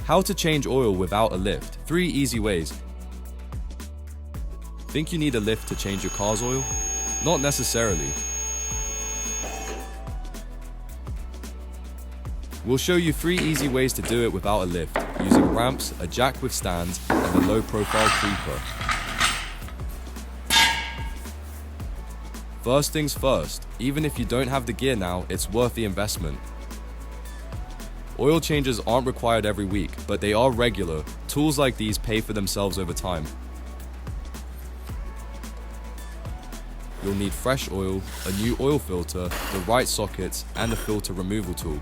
How to change oil without a lift. 3 easy ways. Think you need a lift to change your car's oil? Not necessarily. We'll show you 3 easy ways to do it without a lift, using ramps, a jack with stands, and a low-profile creeper. First things first, even if you don't have the gear now, it's worth the investment. Oil changes aren't required every week, but they are regular. Tools like these pay for themselves over time. You'll need fresh oil, a new oil filter, the right sockets, and a filter removal tool.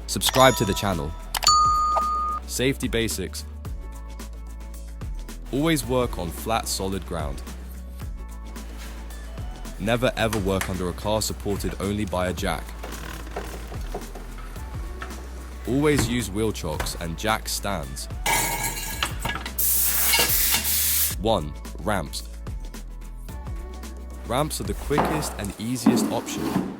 Subscribe to the channel. Safety basics. Always work on flat, solid ground. Never ever work under a car supported only by a jack. Always use wheel chocks and jack stands. 1. Ramps. Ramps are the quickest and easiest option.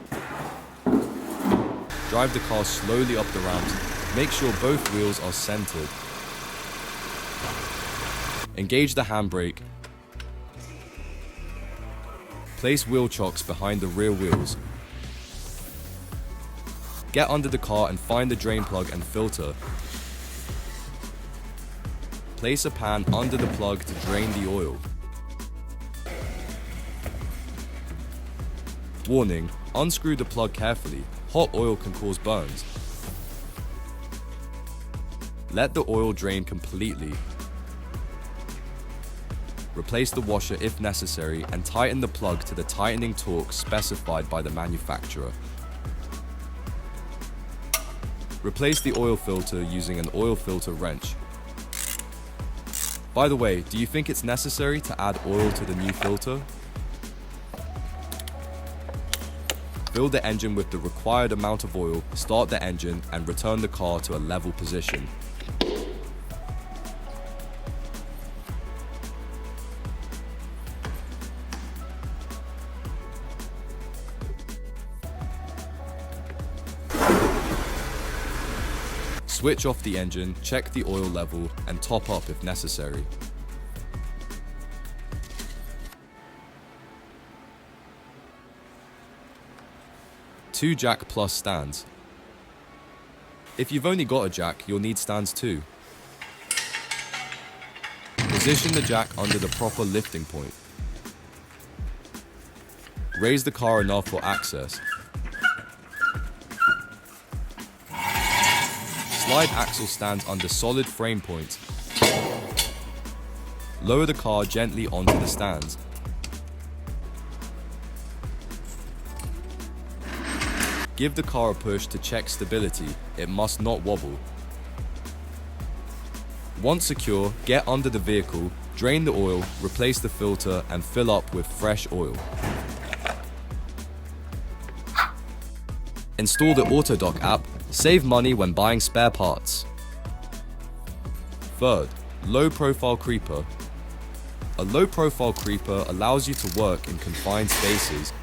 Drive the car slowly up the ramps. Make sure both wheels are centered. Engage the handbrake. Place wheel chocks behind the rear wheels. Get under the car and find the drain plug and filter. Place a pan under the plug to drain the oil. Warning, unscrew the plug carefully. Hot oil can cause burns. Let the oil drain completely. Replace the washer if necessary and tighten the plug to the tightening torque specified by the manufacturer. Replace the oil filter using an oil filter wrench. By the way, do you think it's necessary to add oil to the new filter? Fill the engine with the required amount of oil, start the engine, and return the car to a level position. Switch off the engine, check the oil level, and top up if necessary. Two jack plus stands. If you've only got a jack, you'll need stands too. Position the jack under the proper lifting point. Raise the car enough for access. Slide axle stands under solid frame points. Lower the car gently onto the stands. Give the car a push to check stability. It must not wobble. Once secure, get under the vehicle, drain the oil, replace the filter, and fill up with fresh oil. Install the Autodoc app. Save money when buying spare parts. Third, low-profile creeper. A low-profile creeper allows you to work in confined spaces.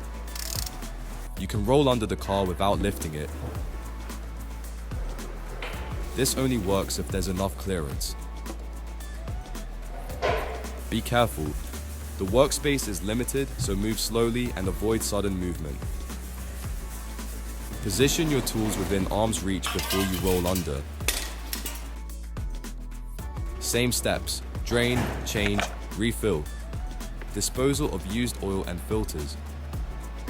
You can roll under the car without lifting it. This only works if there's enough clearance. Be careful. The workspace is limited, so move slowly and avoid sudden movement. Position your tools within arm's reach before you roll under. Same steps: drain, change, refill. Disposal of used oil and filters.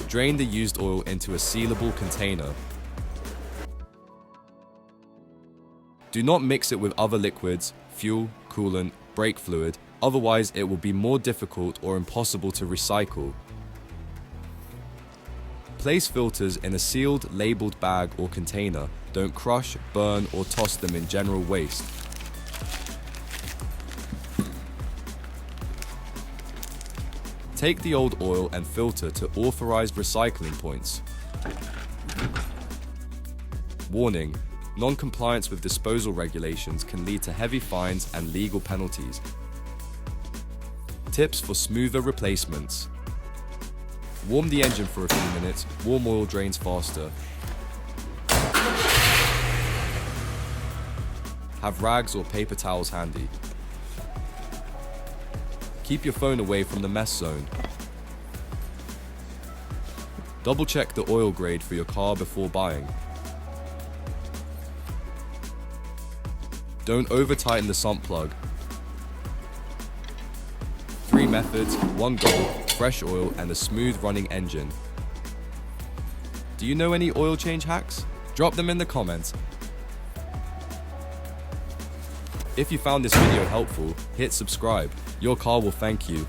Drain the used oil into a sealable container. Do not mix it with other liquids, fuel, coolant, brake fluid, otherwise it will be more difficult or impossible to recycle. Place filters in a sealed, labeled bag or container. Don't crush, burn, or toss them in general waste. Take the old oil and filter to authorized recycling points. Warning: non-compliance with disposal regulations can lead to heavy fines and legal penalties. Tips for smoother replacements. Warm the engine for a few minutes. Warm oil drains faster. Have rags or paper towels handy. Keep your phone away from the mess zone. Double check the oil grade for your car before buying. Don't over-tighten the sump plug. 3 methods, 1 goal, fresh oil and a smooth running engine. Do you know any oil change hacks? Drop them in the comments. If you found this video helpful, hit subscribe. Your car will thank you.